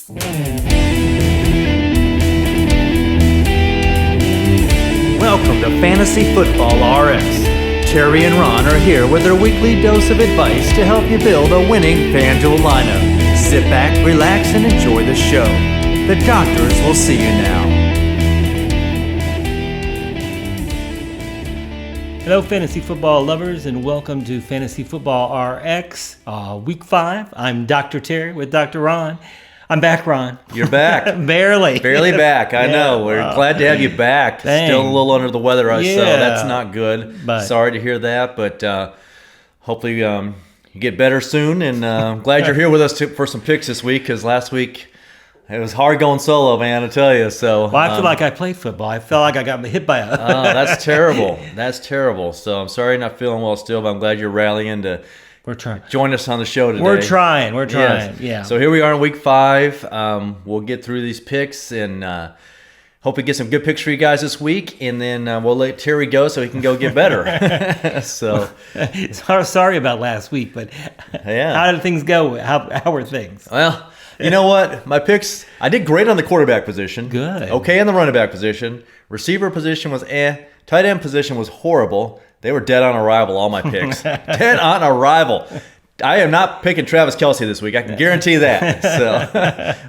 Welcome to Fantasy Football RX. Terry and Ron are here with their weekly dose of advice to help you build a winning FanDuel lineup. Sit back, relax, and enjoy the show. The doctors will see you now. Hello, fantasy football lovers, and welcome to Fantasy Football RX, Week 5. I'm Dr. Terry with Dr. Ron. I'm back, Ron. You're back. Barely back. I know. We're glad to have you back. Dang. Still a little under the weather, so that's not good. But sorry to hear that, but hopefully you get better soon. And I'm glad you're here with us for some picks this week, because last week it was hard going solo, man, I tell you. So, well, I feel like I played football. I felt like I got hit by a... Oh, that's terrible. That's terrible. So I'm sorry you're not feeling well still, but I'm glad you're rallying to... We're trying. Join us on the show today. We're trying. Yes. Yeah. So here we are in Week 5. We'll get through these picks and hope we get some good picks for you guys this week. And then we'll let Terry go so he can go get better. So sorry about last week, but how did things go? How were things? Well, you know what? My picks, I did great on the quarterback position. Good. Okay on the running back position. Receiver position was Tight end position was horrible. They were dead on arrival, all my picks. Dead on arrival. I am not picking Travis Kelce this week. I can guarantee that. So,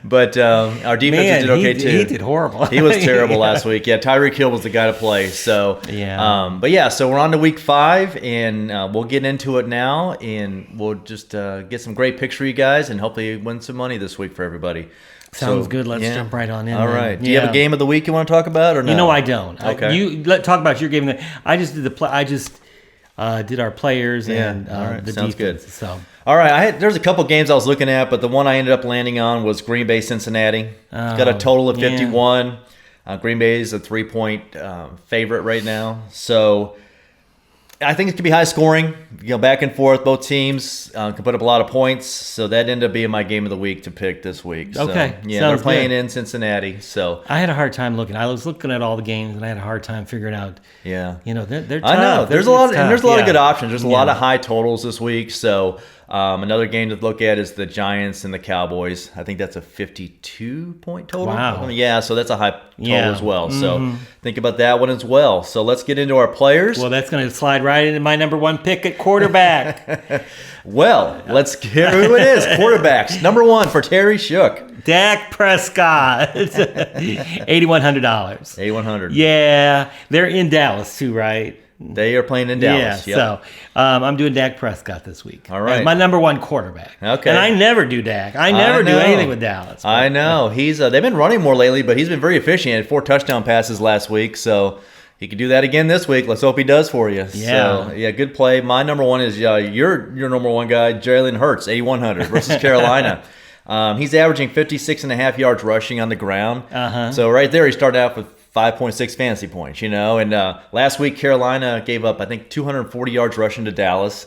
but our defense did okay, too. He did horrible. He was terrible last week. Yeah, Tyreek Hill was the guy to play. So, so we're on to Week 5, and we'll get into it now, and we'll just get some great picks for you guys, and hopefully win some money this week for everybody. Sounds good. Let's jump right on in. All right. Do you have a game of the week you want to talk about, or no? You know I don't. Okay. Talk about your game. I just did did our players and the Sounds defense. Good. So. All right. There's a couple games I was looking at, but the one I ended up landing on was Green Bay Cincinnati. It's got a total of 51. Green Bay is a 3-point favorite right now, so I think it could be high scoring, back and forth. Both teams can put up a lot of points, so that ended up being my game of the week to pick this week. So, okay, they're playing in Cincinnati. So I had a hard time looking. I was looking at all the games, and I had a hard time figuring out. Yeah, they're tough. I know there's a lot, and there's a lot of good options. There's a lot of high totals this week. So another game to look at is the Giants and the Cowboys. I think that's a 52-point total. Wow. Yeah, so that's a high total as well. So think about that one as well. So let's get into our players. Well, that's going to slide right into my number one pick at quarterback. Well, let's hear who it is. Quarterbacks. Number 1 for Terry Shook. Dak Prescott. $8,100. $8,100. Yeah, they're in Dallas too, right? They are playing in Dallas. Yeah, so I'm doing Dak Prescott this week. All right. As my number 1 quarterback. Okay. And I never do Dak. I never do anything with Dallas. I know. He's they've been running more lately, but he's been very efficient. He had 4 touchdown passes last week, so he could do that again this week. Let's hope he does for you. Yeah. So, good play. My number 1 is your number 1 guy, Jalen Hurts, $8,100 versus Carolina. He's averaging 56.5 yards rushing on the ground. So right there, he started out with 5.6 fantasy points, and last week Carolina gave up, I think, 240 yards rushing to Dallas,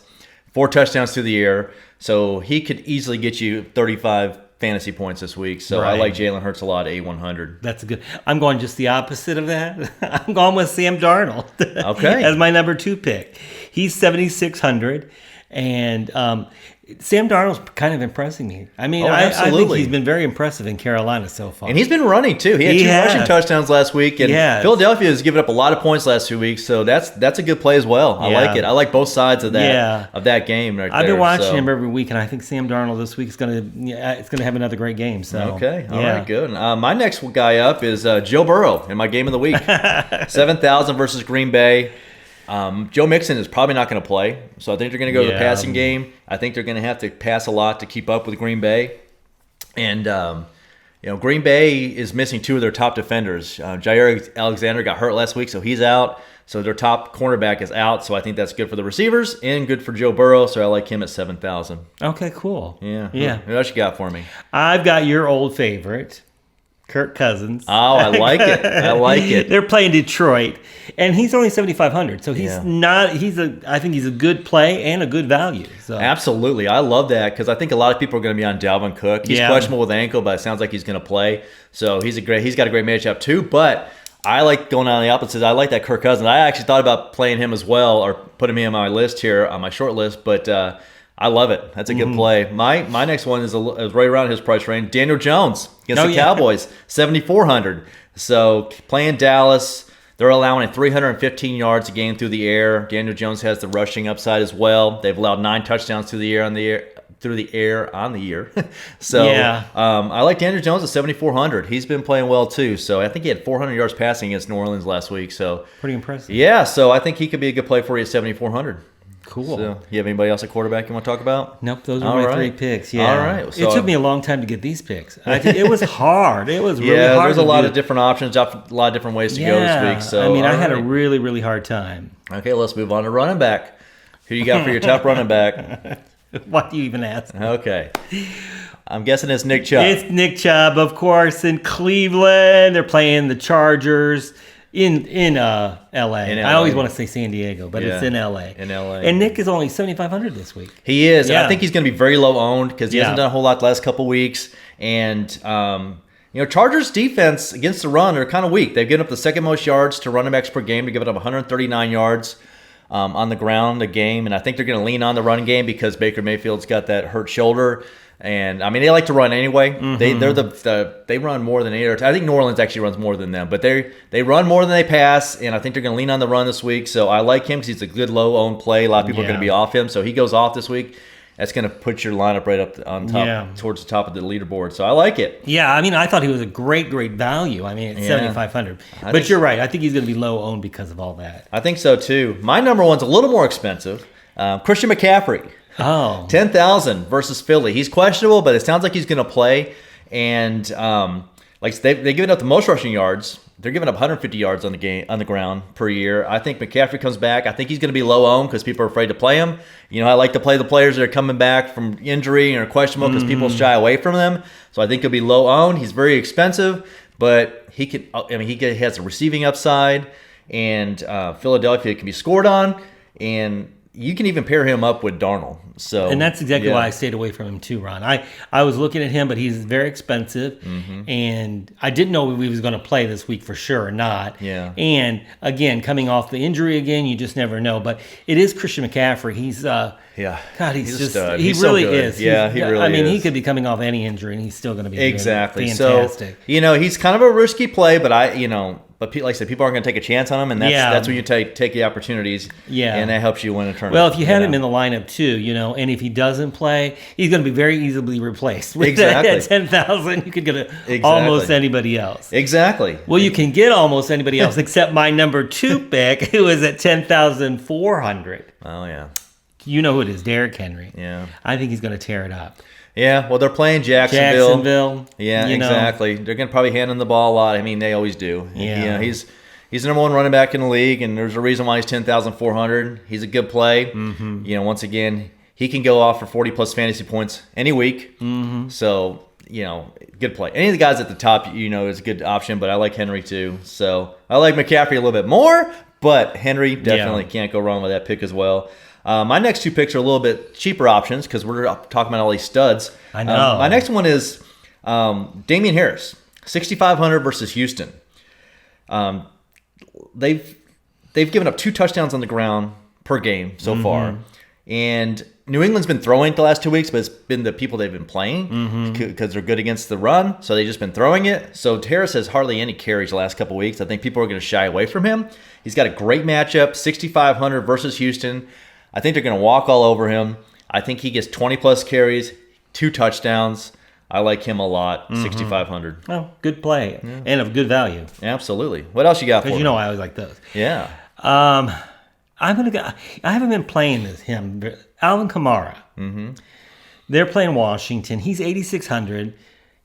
4 touchdowns through the air, so he could easily get you 35 fantasy points this week. So I like Jalen Hurts a lot, $8,100. That's good. I'm going just the opposite of that. I'm going with Sam Darnold. Okay. As my number 2 pick. He's $7,600, and Sam Darnold's kind of impressing me. I mean, I think he's been very impressive in Carolina so far. And he's been running, too. He had 2 rushing touchdowns last week. And Philadelphia has given up a lot of points last 2 weeks, so that's a good play as well. I like it. I like both sides of that game right there. I've been watching him every week, and I think Sam Darnold this week is going to have another great game. So okay. All right, good. My next guy up is Joe Burrow in my game of the week. 7,000 versus Green Bay. Joe Mixon is probably not going to play, so I think they're going to go to the passing game. I think they're going to have to pass a lot to keep up with Green Bay. And, Green Bay is missing 2 of their top defenders. Jair Alexander got hurt last week, so he's out. So their top cornerback is out, so I think that's good for the receivers and good for Joe Burrow, so I like him at 7,000. Okay, cool. Yeah. What else you got for me? I've got your old favorite, Kirk Cousins. Oh, I like it. They're playing Detroit, and he's only $7,500. So he's not. I think he's a good play and a good value. So absolutely, I love that because I think a lot of people are going to be on Dalvin Cook. He's questionable with ankle, but it sounds like he's going to play. So he's got a great matchup too. But I like going on the opposite. I like that Kirk Cousins. I actually thought about playing him as well or putting him on my list here on my short list, but I love it. That's a good play. My next one is right around his price range. Daniel Jones against the Cowboys, 7,400. So playing Dallas, they're allowing 315 yards a game through the air. Daniel Jones has the rushing upside as well. They've allowed 9 touchdowns through the air on the year. So I like Daniel Jones at 7,400. He's been playing well too. So I think he had 400 yards passing against New Orleans last week. So pretty impressive. Yeah. So I think he could be a good play for you at 7,400. Cool. So, you have anybody else at quarterback you want to talk about? Nope, those are my 3 picks. Yeah. All right. So, it took me a long time to get these picks. It was hard. It was really hard. There's a lot of different options, a lot of different ways to go this week. So I had a really, really hard time. Okay, let's move on to running back. Who you got for your top running back? Why do you even ask? Okay. I'm guessing it's Nick Chubb. It's Nick Chubb, of course, in Cleveland. They're playing the Chargers. In L.A. I always want to say San Diego, but it's in L.A. In L.A. And Nick is only 7,500 this week. He is. And I think he's going to be very low owned because he hasn't done a whole lot the last couple weeks. And, Chargers defense against the run are kind of weak. They've given up the second most yards to running backs per game. They're giving up 139 yards on the ground a game. And I think they're going to lean on the run game because Baker Mayfield's got that hurt shoulder. And they like to run anyway. Mm-hmm. They run more than 8 or 10. I think New Orleans actually runs more than them, but they run more than they pass. And I think they're going to lean on the run this week. So I like him because he's a good low owned play. A lot of people are going to be off him, so he goes off this week. That's going to put your lineup right up on top, towards the top of the leaderboard. So I like it. Yeah, I thought he was a great value. At 7,500. But you're right. I think he's going to be low owned because of all that. I think so too. My number one's a little more expensive. Christian McCaffrey. Oh, 10,000 versus Philly. He's questionable, but it sounds like he's going to play. And they've given up the most rushing yards. They're giving up 150 yards on the ground per year. I think McCaffrey comes back. I think he's going to be low owned because people are afraid to play him. I like to play the players that are coming back from injury and are questionable because people shy away from them. So I think he'll be low owned. He's very expensive, but he has a receiving upside, and Philadelphia can be scored on, and you can even pair him up with Darnold. And that's exactly why I stayed away from him too, Ron. I was looking at him, but he's very expensive, and I didn't know if he was going to play this week for sure or not. Yeah. And again, coming off the injury again, you just never know. But it is Christian McCaffrey. He's God, he's just a stud. He he's really so good. is. Yeah, he really is. He could be coming off any injury, and he's still going to be exactly fantastic. So he's kind of a risky play, but But like I said, people aren't going to take a chance on him, and that's when you take the opportunities. Yeah, and that helps you win a tournament. Well, if you had him in the lineup too, and if he doesn't play, he's going to be very easily replaced. Exactly. At 10,000, you could get almost anybody else. Exactly. Well, you can get almost anybody else except my number 2 pick, who is at 10,400. Oh yeah. You know who it is, Derrick Henry. Yeah. I think he's going to tear it up. Yeah, well, they're playing Jacksonville. Yeah, exactly. They're going to probably hand him the ball a lot. They always do. Yeah. He's the number 1 running back in the league, and there's a reason why he's 10,400. He's a good play. Mm-hmm. Once again, he can go off for 40-plus fantasy points any week. Mm-hmm. So, good play. Any of the guys at the top, is a good option, but I like Henry too. So I like McCaffrey a little bit more, but Henry definitely can't go wrong with that pick as well. My next 2 picks are a little bit cheaper options because we're talking about all these studs. I know. My next one is Damian Harris, 6,500 versus Houston. They've given up 2 touchdowns on the ground per game so far, and New England's been throwing the last 2 weeks, but it's been the people they've been playing because they're good against the run, so they've just been throwing it. So Harris has hardly any carries the last couple weeks. I think people are going to shy away from him. He's got a great matchup, 6,500 versus Houston. I think they're going to walk all over him. I think he gets 20-plus carries, 2 touchdowns. I like him a lot, 6,500. Oh, good play and of good value. Absolutely. What else you got for me? Because I always like those. Yeah. I'm going to go. I haven't been playing him. Alvin Kamara. Mm-hmm. They're playing Washington. He's 8,600.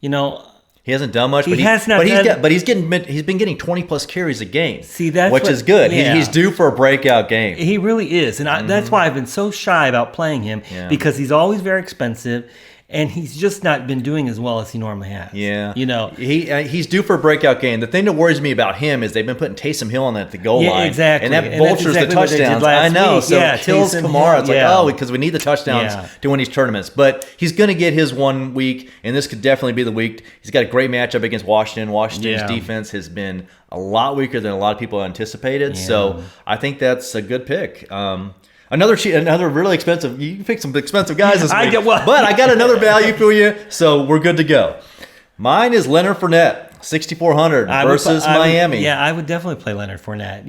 He hasn't done much, but he's been getting 20-plus carries a game. See, which is good. Yeah. He's due for a breakout game. He really is, and that's why I've been so shy about playing him because he's always very expensive. And he's just not been doing as well as he normally has. Yeah. He's due for a breakout game. The thing that worries me about him is they've been putting Taysom Hill on at the goal line. Exactly. And that vultures the touchdowns. I know. Week. So it kills Kamara. It's because we need the touchdowns to win these tournaments. But he's going to get his 1 week, and this could definitely be the week. He's got a great matchup against Washington. Washington's defense has been a lot weaker than a lot of people anticipated. Yeah. So I think that's a good pick. Another really expensive. You can pick some expensive guys this week. But I got another value for you, so we're good to go. Mine is Leonard Fournette, 6,400 versus Miami. I would definitely play Leonard Fournette.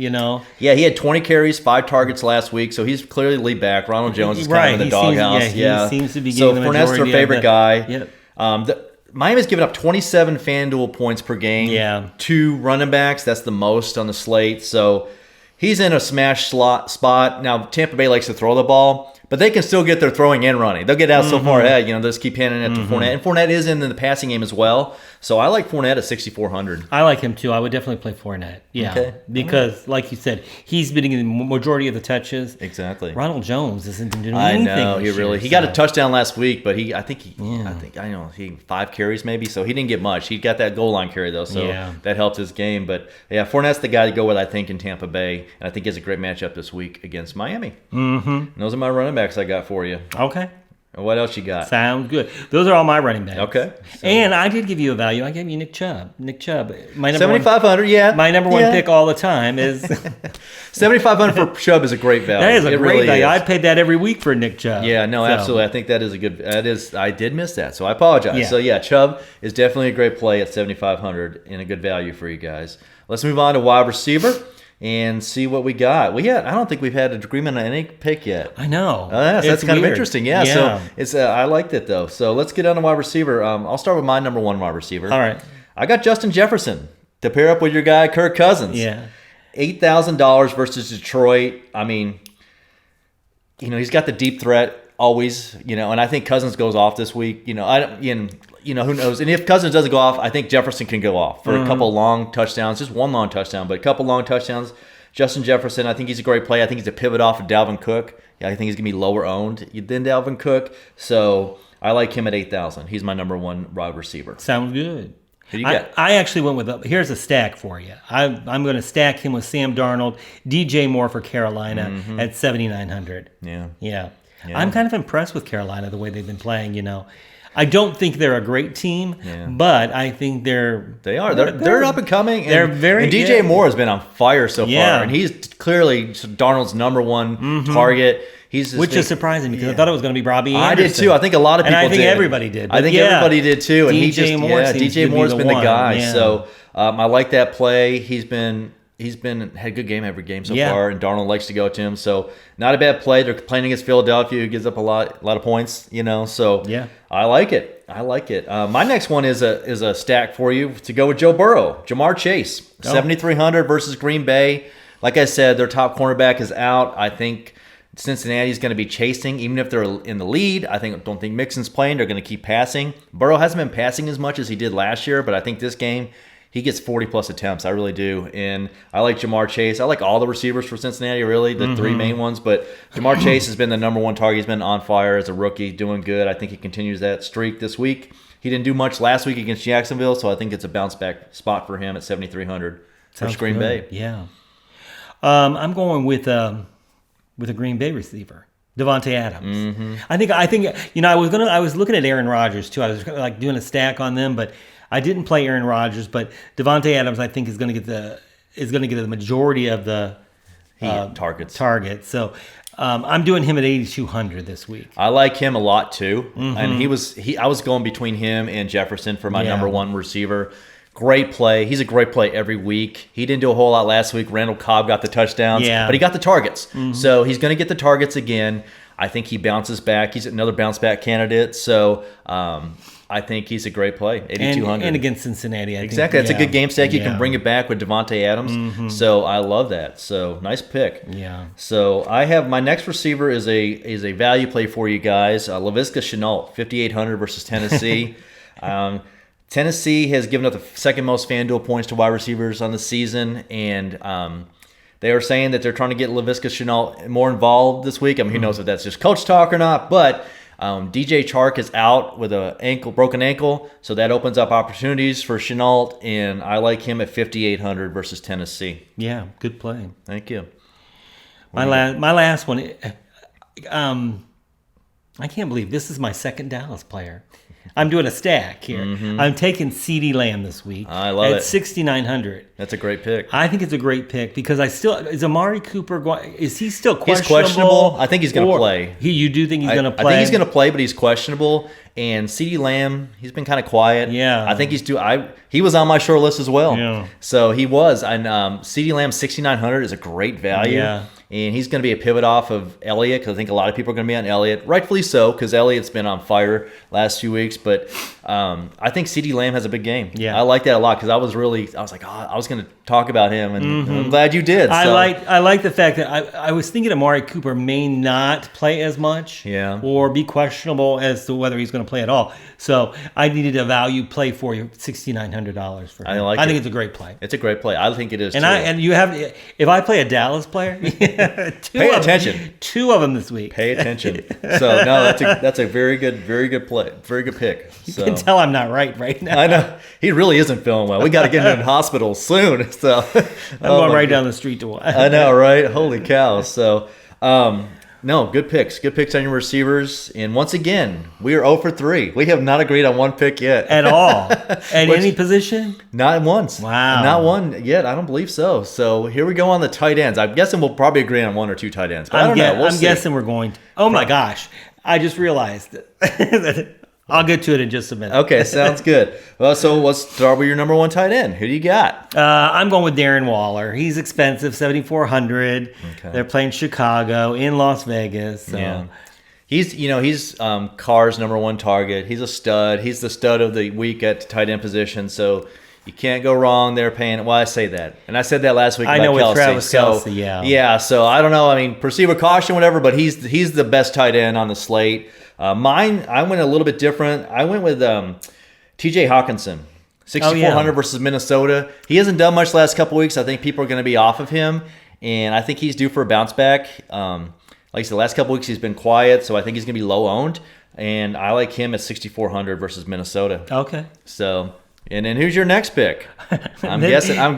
Yeah, he had 20 carries, 5 targets last week, so he's clearly lead back. Ronald Jones is kind of in the doghouse. He seems to be getting the majority. So Fournette's their favorite guy. Yep. Miami's given up 27 FanDuel points per game. Yeah. 2 running backs. That's the most on the slate. So he's in a smash spot. Now, Tampa Bay likes to throw the ball, but they can still get their throwing and running. They'll get out so far ahead. They'll just keep handing it to Fournette. And Fournette is in the passing game as well. So I like Fournette at 6,400. I like him too. I would definitely play Fournette. Yeah. Okay. Because, like you said, he's been getting the majority of the touches. Exactly. Ronald Jones isn't doing anything. I know. He got a touchdown last week, but I think he 5 carries maybe. So he didn't get much. He got that goal line carry though, so that helped his game. But yeah, Fournette's the guy to go with, I think, in Tampa Bay, and I think he has a great matchup this week against Miami. And those are my running backs I got for you. Okay. What else you got? Sounds good. Those are all my running backs. Okay. And I did give you a value. I gave you Nick Chubb. My number 7,500, yeah. My number one pick all the time is 7,500 for Chubb is a great value. That is a great value. I'd pay that every week for Nick Chubb. Yeah, no, absolutely. I think that is a good. I did miss that, so I apologize. Yeah. So yeah, Chubb is definitely a great play at 7,500 and a good value for you guys. Let's move on to wide receiver and see what we got. I don't think we've had an agreement on any pick yet. I know. That's kind of interesting. Yeah. So it's I liked it though. So let's get on to wide receiver. I'll start with my number 1 wide receiver. All right. I got Justin Jefferson to pair up with your guy Kirk Cousins. Yeah. $8,000 versus Detroit. I mean, he's got the deep threat always. And I think Cousins goes off this week. Who knows? And if Cousins doesn't go off, I think Jefferson can go off for a couple long touchdowns. Just one long touchdown, but a couple long touchdowns. Justin Jefferson, I think he's a great play. I think he's a pivot off of Dalvin Cook. Yeah, I think he's going to be lower owned than Dalvin Cook. So I like him at 8,000. He's my number 1 wide receiver. Sounds good. Who do you got? I actually went with here's a stack for you. I'm going to stack him with Sam Darnold, DJ Moore for Carolina at 7,900. Yeah. I'm kind of impressed with Carolina, the way they've been playing, I don't think they're a great team, but I think they're up and coming. They're very and DJ Moore has been on fire so far, and he's clearly Darnold's number 1 target. Which is surprising because I thought it was going to be Robbie Anderson. I did too. I think a lot of people did. And I think everybody did. I think everybody did too. And DJ Moore's been the guy. Yeah. So I like that play. He's had a good game every game so far, and Darnold likes to go to him. So not a bad play. They're playing against Philadelphia, who gives up a lot of points. So I like it. My next one is a stack for you to go with Joe Burrow, JaMarr Chase, 7,300 versus Green Bay. Like I said, their top cornerback is out. I think Cincinnati's going to be chasing, even if they're in the lead. Don't think Mixon's playing. They're going to keep passing. Burrow hasn't been passing as much as he did last year, but I think this game he gets 40-plus attempts. I really do. And I like JaMarr Chase. I like all the receivers for Cincinnati, really, the 3 main ones. But JaMarr Chase has been the number 1 target. He's been on fire as a rookie, doing good. I think he continues that streak this week. He didn't do much last week against Jacksonville, so I think it's a bounce-back spot for him at 7,300 for Green Bay. Yeah. I'm going with a Green Bay receiver, Davante Adams. I think I was looking at Aaron Rodgers too. I was like doing a stack on them, but I didn't play Aaron Rodgers. But Davante Adams, I think, is going to get the majority of the targets. So I'm doing him at 8,200 this week. I like him a lot too, and I was going between him and Jefferson for my number 1 receiver. Great play. He's a great play every week. He didn't do a whole lot last week. Randall Cobb got the touchdowns, but he got the targets. So he's going to get the targets again. I think he bounces back. He's another bounce-back candidate. So I think he's a great play, 8,200. And against Cincinnati, I think. Exactly. That's a good game stack. You can bring it back with Davante Adams. So I love that. So nice pick. Yeah. So I have my next receiver is a value play for you guys. Laviska Shenault, 5,800 versus Tennessee. Tennessee has given up the second most FanDuel points to wide receivers on the season, and they are saying that they're trying to get Laviska Shenault more involved this week. I mean, who knows if that's just coach talk or not, but DJ Chark is out with a broken ankle, so that opens up opportunities for Shenault, and I like him at 5,800 versus Tennessee. Yeah, good play. Thank you. My last one, I can't believe this is my second Dallas player. I'm doing a stack here. I'm taking CeeDee Lamb this week. I love it. At 6,900. That's a great pick. I think it's a great pick because is Amari Cooper is he still questionable? He's questionable. I think he's going to play. You do think he's going to play? I think he's going to play, but he's questionable. And CeeDee Lamb, he's been kind of quiet. Yeah. I think he was on my short list as well. Yeah. So he was. And CeeDee Lamb 6,900 is a great value. Yeah. And he's going to be a pivot off of Elliott because I think a lot of people are going to be on Elliott. Rightfully so, because Elliott's been on fire last few weeks. But I think CeeDee Lamb has a big game. Yeah. I like that a lot because I was like, I was going to talk about him, and I'm glad you did. I like the fact that I was thinking Amari Cooper may not play as much, or be questionable as to whether he's going to play at all. So I needed a value play for you, $6,900 for him. I think it's a great play. It's a great play. I think it is. And you have, if I play a Dallas player, pay attention. Two of them this week. Pay attention. So no, that's a very good play, very good pick. You can tell I'm not right now. I know he really isn't feeling well. We got to get him in hospital soon. So I'm going right down the street to watch. I know, right? Holy cow! So. No, good picks. Good picks on your receivers. And once again, we are 0 for 3. We have not agreed on one pick yet. At all. At any position? Not once. Wow. Not one yet. I don't believe so. So here we go on the tight ends. I'm guessing we'll probably agree on 1 or 2 tight ends. But I don't know. We'll see. Guessing we're going to. Oh, my gosh. I just realized. I'll get to it in just a minute. Okay, sounds good. Well, so let's start with your number 1 tight end. Who do you got? I'm going with Darren Waller. He's expensive, $7,400. Okay. They're playing Chicago in Las Vegas. So. Yeah. He's Carr's number 1 target. He's a stud. He's the stud of the week at tight end position. So you can't go wrong there paying. Well, I say that, and I said that last week. I know with Kelce. Travis Kelce. Yeah. Yeah. So I don't know. I mean, proceed with caution, whatever. But he's the best tight end on the slate. Mine, I went a little bit different. I went with T.J. Hockenson, 6,400 versus Minnesota. He hasn't done much the last couple weeks. I think people are going to be off of him, and I think he's due for a bounce back. Like I said, the last couple weeks he's been quiet, so I think he's going to be low owned, and I like him at 6,400 versus Minnesota. Okay. So. And then who's your next pick? I'm guessing. Who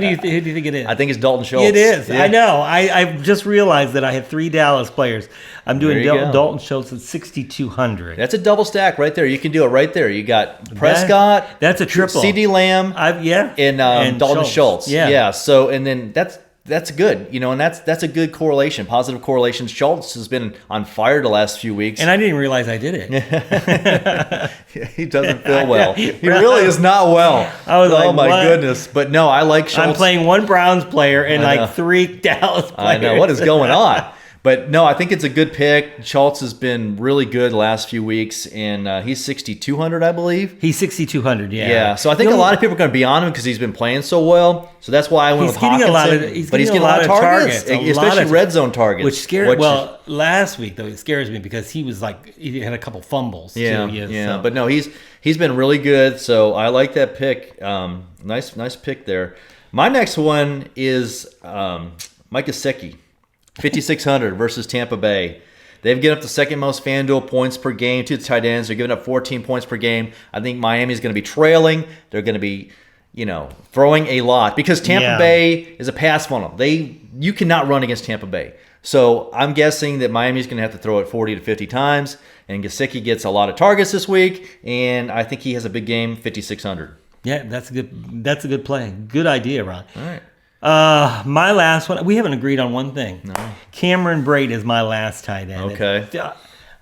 do you think it is? I think it's Dalton Schultz. It is. Yeah. I know. I just realized that I had 3 Dallas players. I'm doing Dalton Schultz at 6,200. That's a double stack right there. You can do it right there. You got Prescott. That's a triple. CeeDee Lamb. And Dalton Schultz. Yeah. So and then that's good, and that's a good correlation, positive correlation. Schultz has been on fire the last few weeks, and I didn't realize I did it. He doesn't feel well. He really is not well. I was like, oh my what? goodness! But no, I like Schultz. I'm playing 1 Browns player and 3 Dallas players. I know what is going on. But no, I think it's a good pick. Schultz has been really good the last few weeks, and he's 6,200, I believe. He's 6,200, yeah. Yeah, so I think a lot of people are going to be on him because he's been playing so well. So that's why I went with Hockenson. He's getting a lot of targets, especially red zone targets. Which scared. Well, last week though, it scares me because he had a couple fumbles. Yeah, too. So. But no, he's been really good. So I like that pick. Nice pick there. My next one is Mike Gesicki. 5,600 versus Tampa Bay. They've given up the second most FanDuel points per game to the tight ends. They're giving up 14 points per game. I think Miami's going to be trailing. They're going to be, throwing a lot because Tampa Bay is a pass funnel. You cannot run against Tampa Bay. So I'm guessing that Miami's going to have to throw it 40 to 50 times, and Gesicki gets a lot of targets this week, and I think he has a big game, 5,600. Yeah, that's a good play. Good idea, Ron. All right. My last one, we haven't agreed on one thing. No. Cameron Brate is my last tight end. Okay.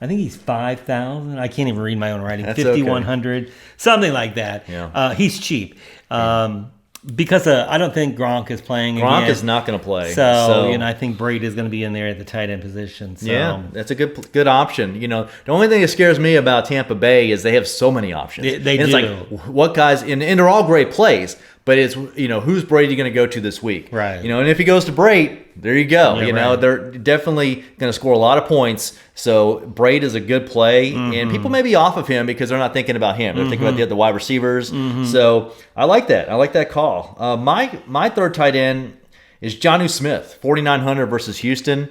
I think he's 5,000. I can't even read my own writing. That's 5,100, okay. Something like that. Yeah. He's cheap. Because I don't think Gronk is playing Gronk again. is not going to play. So I think Brate is going to be in there at the tight end position. So. Yeah, that's a good option. The only thing that scares me about Tampa Bay is they have so many options. They do. It's like, what guys, and they're all great plays, but it's, who's Brady going to go to this week? Right. And if he goes to Brate, there you go. Yeah, right. They're definitely going to score a lot of points. So Brate is a good play, and people may be off of him because they're not thinking about him. They're thinking about the other wide receivers. So I like that. I like that call. My third tight end is Jonnu Smith, 4,900 versus Houston.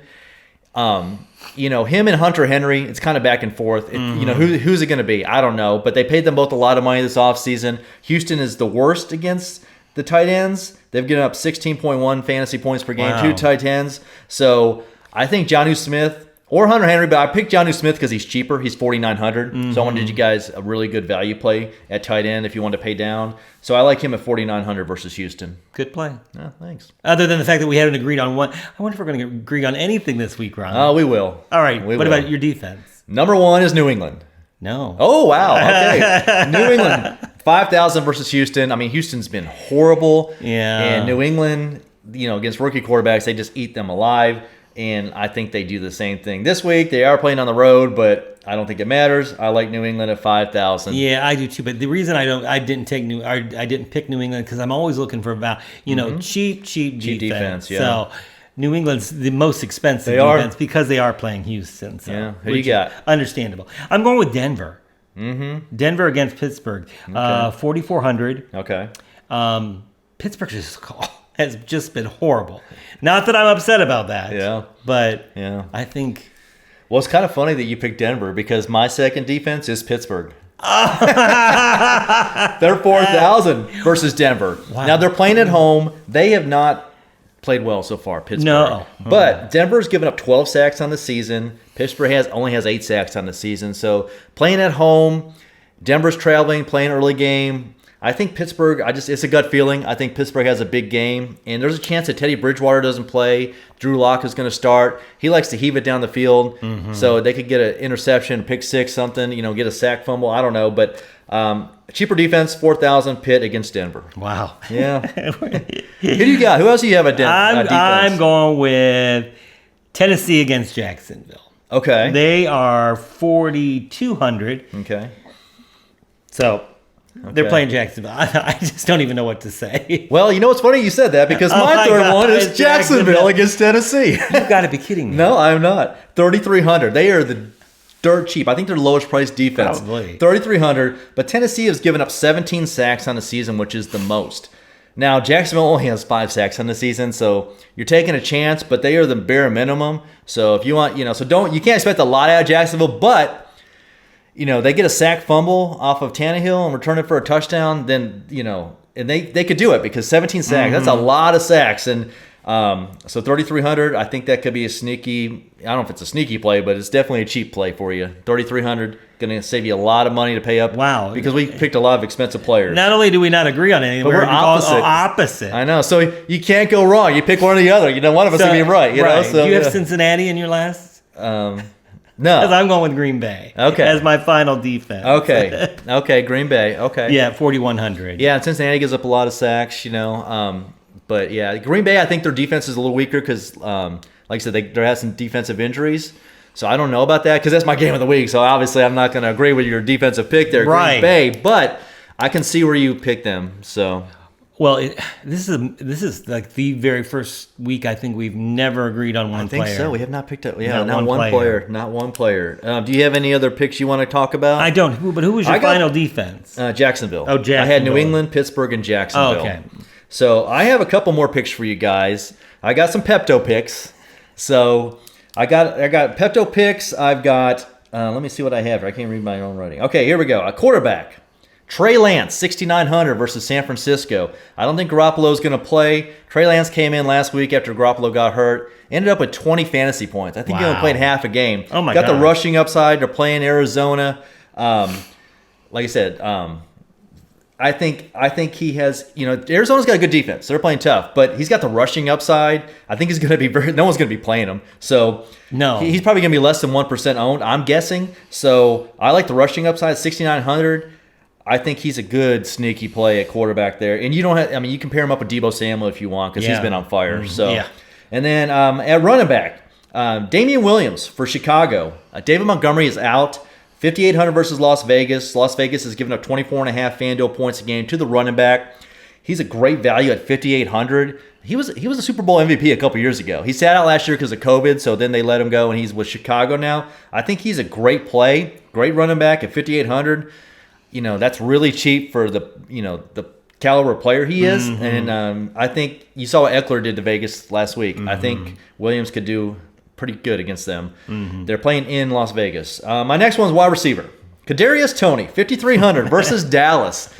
Him and Hunter Henry, it's kind of back and forth. Who's it going to be? I don't know. But they paid them both a lot of money this offseason. Houston is the worst against the tight ends. They've given up 16.1 fantasy points per game, 2 tight ends. So I think Jonnu Smith or Hunter Henry, but I picked Jonnu Smith because he's cheaper. He's $4,900. So I wanted you guys a really good value play at tight end if you want to pay down. So I like him at $4,900 versus Houston. Good play. Yeah, thanks. Other than the fact that we hadn't agreed on one. I wonder if we're going to agree on anything this week, Ron. Oh, we will. All right. We what will. about your defense? Number 1 is New England. No. Oh, wow. Okay. New England, 5,000 versus Houston. I mean, Houston's been horrible. Yeah. And New England, against rookie quarterbacks, they just eat them alive. And I think they do the same thing this week. They are playing on the road, but I don't think it matters. I like New England at 5,000. Yeah, I do too. But the reason I didn't pick New England because I'm always looking for cheap defense. Yeah. So New England's the most expensive defense because they are playing Houston. So, yeah. Who you got? Understandable. I'm going with Denver. Mm-hmm. Denver against Pittsburgh. Okay. 4,400. Okay. Pittsburgh has just been horrible. Not that I'm upset about that. Yeah. But yeah. I think. Well, it's kind of funny that you picked Denver because my second defense is Pittsburgh. They're 4,000 versus Denver. Wow. Now, they're playing at home. They have not played well so far, Pittsburgh. No. But Denver's given up 12 sacks on the season. Pittsburgh only has 8 sacks on the season. So playing at home, Denver's traveling, playing early game. I think Pittsburgh, it's a gut feeling. I think Pittsburgh has a big game. And there's a chance that Teddy Bridgewater doesn't play. Drew Lock is going to start. He likes to heave it down the field. Mm-hmm. So they could get an interception, pick six, something, get a sack fumble. I don't know. But cheaper defense, 4,000 Pitt against Denver. Wow. Yeah. Who do you got? Who else do you have at defense? I'm going with Tennessee against Jacksonville. Okay. They are 4,200. Okay. So they're playing Jacksonville. I just don't even know what to say. Well, it's funny you said that because my third one is Jacksonville against Tennessee. You've got to be kidding me. No, I'm not. 3,300. They are the dirt cheap. I think they're the lowest priced defense. Probably. 3,300. But Tennessee has given up 17 sacks on the season, which is the most. Now, Jacksonville only has 5 sacks on the season, so you're taking a chance, but they are the bare minimum. So if you want, you can't expect a lot out of Jacksonville, but they get a sack fumble off of Tannehill and return it for a touchdown, then, and they could do it because 17 sacks, that's a lot of sacks. And so 3,300, I think that could be a sneaky, I don't know if it's a sneaky play, but it's definitely a cheap play for you. 3,300, going to save you a lot of money to pay up. Wow. Because we picked a lot of expensive players. Not only do we not agree on anything, but we're opposite. I know. So you can't go wrong. You pick one or the other. One of us will be right. Right. So, do you have Cincinnati in your last? No. Because I'm going with Green Bay. Okay. As my final defense. Okay, Green Bay. Okay. Yeah, 4,100. Yeah, and Cincinnati gives up a lot of sacks, But yeah, Green Bay, I think their defense is a little weaker because, like I said, there has some defensive injuries. So I don't know about that because that's my game of the week. So obviously I'm not going to agree with your defensive pick there, Green Bay. But I can see where you pick them. So. Well, this is like the very first week I think we've never agreed on one player. I think so. We have not picked up. Yeah, not one player. Not one player. Do you have any other picks you want to talk about? I don't. But who was your final defense? Jacksonville. Oh, Jacksonville. I had New England, Pittsburgh, and Jacksonville. Oh, okay. So I have a couple more picks for you guys. I got some Pepto picks. So I got Pepto picks. I've got. Let me see what I have. I can't read my own writing. Okay, here we go. A quarterback. Trey Lance, 6,900 versus San Francisco. I don't think Garoppolo's going to play. Trey Lance came in last week after Garoppolo got hurt. Ended up with 20 fantasy points. I think he only played half a game. Oh, my God. Got the rushing upside. They're playing Arizona. Like I said, I think he has, Arizona's got a good defense. They're playing tough, but he's got the rushing upside. I think he's going to be no one's going to be playing him. So no, he's probably going to be less than 1% owned, I'm guessing. So I like the rushing upside, 6,900. I think he's a good sneaky play at quarterback there. And you don't have, you can pair him up with Deebo Samuel if you want because he's been on fire. So, yeah. And then at running back, Damian Williams for Chicago. David Montgomery is out. 5,800 versus Las Vegas. Las Vegas has given up 24.5 FanDuel points a game to the running back. He's a great value at 5,800. He was a Super Bowl MVP a couple years ago. He sat out last year because of COVID, so then they let him go, and he's with Chicago now. I think he's a great play, great running back at 5,800. That's really cheap for the caliber player he is. Mm-hmm. And I think you saw what Eckler did to Vegas last week. Mm-hmm. I think Williams could do pretty good against them. Mm-hmm. They're playing in Las Vegas. My next one is wide receiver. Kadarius Toney, 5,300 versus Dallas.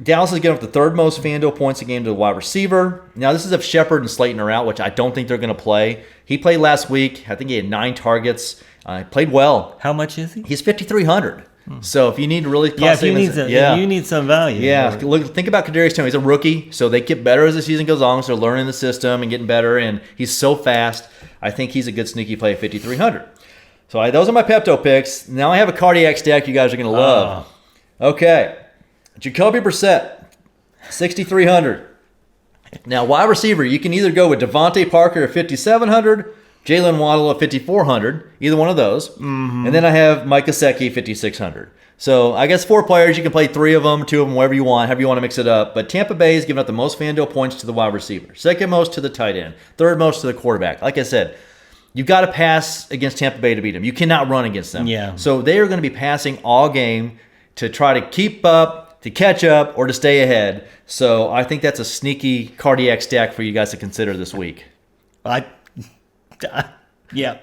Dallas is giving up the third most FanDuel points a game to the wide receiver. Now, this is if Shepard and Slayton are out, which I don't think they're going to play. He played last week. I think he had 9 targets. Played well. How much is he? He's 5,300. So if you need to really if you need some value. Yeah, look, think about Kadarius Toney. He's a rookie, so they get better as the season goes on. So they're learning the system and getting better, and he's so fast. I think he's a good sneaky play at 5,300. So those are my Pepto picks. Now I have a cardiac stack you guys are going to love. Okay, Jacoby Brissett, 6,300. Now wide receiver, you can either go with Devontae Parker at 5,700. Jalen Waddle at 5,400, either one of those. Mm-hmm. And then I have Mike Gesicki, 5,600. So I guess 4 players. You can play 3 of them, 2 of them, whatever you want, however you want to mix it up. But Tampa Bay is giving up the most FanDuel points to the wide receiver, second most to the tight end, third most to the quarterback. Like I said, you've got to pass against Tampa Bay to beat them. You cannot run against them. Yeah. So they are going to be passing all game to try to keep up, to catch up, or to stay ahead. So I think that's a sneaky cardiac stack for you guys to consider this week. Yeah.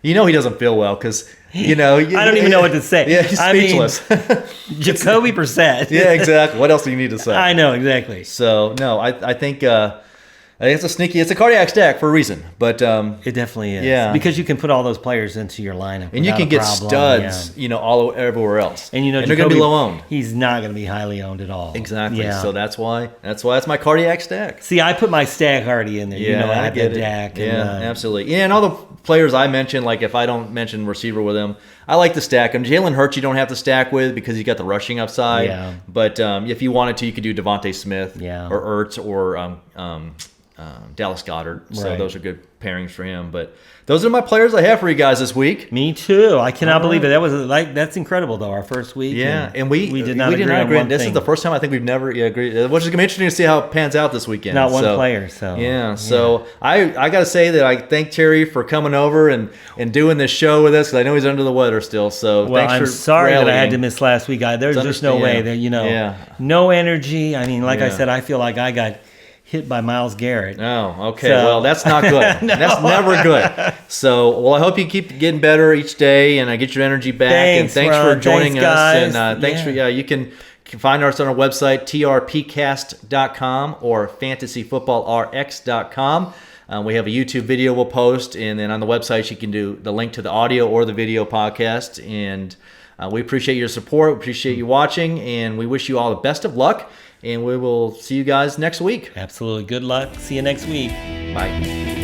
You know he doesn't feel well because, I don't even know what to say. Yeah, he's speechless. Jacoby Brissett. Yeah, exactly. What else do you need to say? I know, exactly. So, no, I think it's a cardiac stack for a reason. But it definitely is. Yeah. Because you can put all those players into your lineup. And you can get studs, everywhere else. And they're going to be low owned. He's not going to be highly owned at all. Exactly. Yeah. So that's my cardiac stack. See, I put my stack already in there. Yeah, I get the Dak. Yeah, absolutely. Yeah, and all the players I mentioned, like if I don't mention receiver with him, I like to stack him. Jalen Hurts you don't have to stack with because he's got the rushing upside. Yeah. But if you wanted to, you could do Devontae Smith or Ertz or Dallas Goedert. So those are good pairings for him. But those are my players I have for you guys this week. Me too. I cannot believe it. That's incredible though. Our first week. Yeah, and we did not agree on one This thing. Is the first time I think we've never agreed. Which is going to be interesting to see how it pans out this weekend. Not one player. So So I got to say that I thank Terry for coming over and doing this show with us because I know he's under the weather still. So thanks I'm for sorry rallying. that I had to miss last week. There's just no way that no energy. I mean, like I said, I feel like I got hit by Myles Garrett. Oh, okay. Well, that's not good. No. That's never good. So, I hope you keep getting better each day and I get your energy back. Thanks, and thanks for joining us. Guys. And thanks for you can find us on our website trpcast.com or fantasyfootballrx.com. We have a YouTube video we'll post, and then on the website you can do the link to the audio or the video podcast. And we appreciate your support. We appreciate you watching, and we wish you all the best of luck. And we will see you guys next week. Absolutely. Good luck. See you next week. Bye.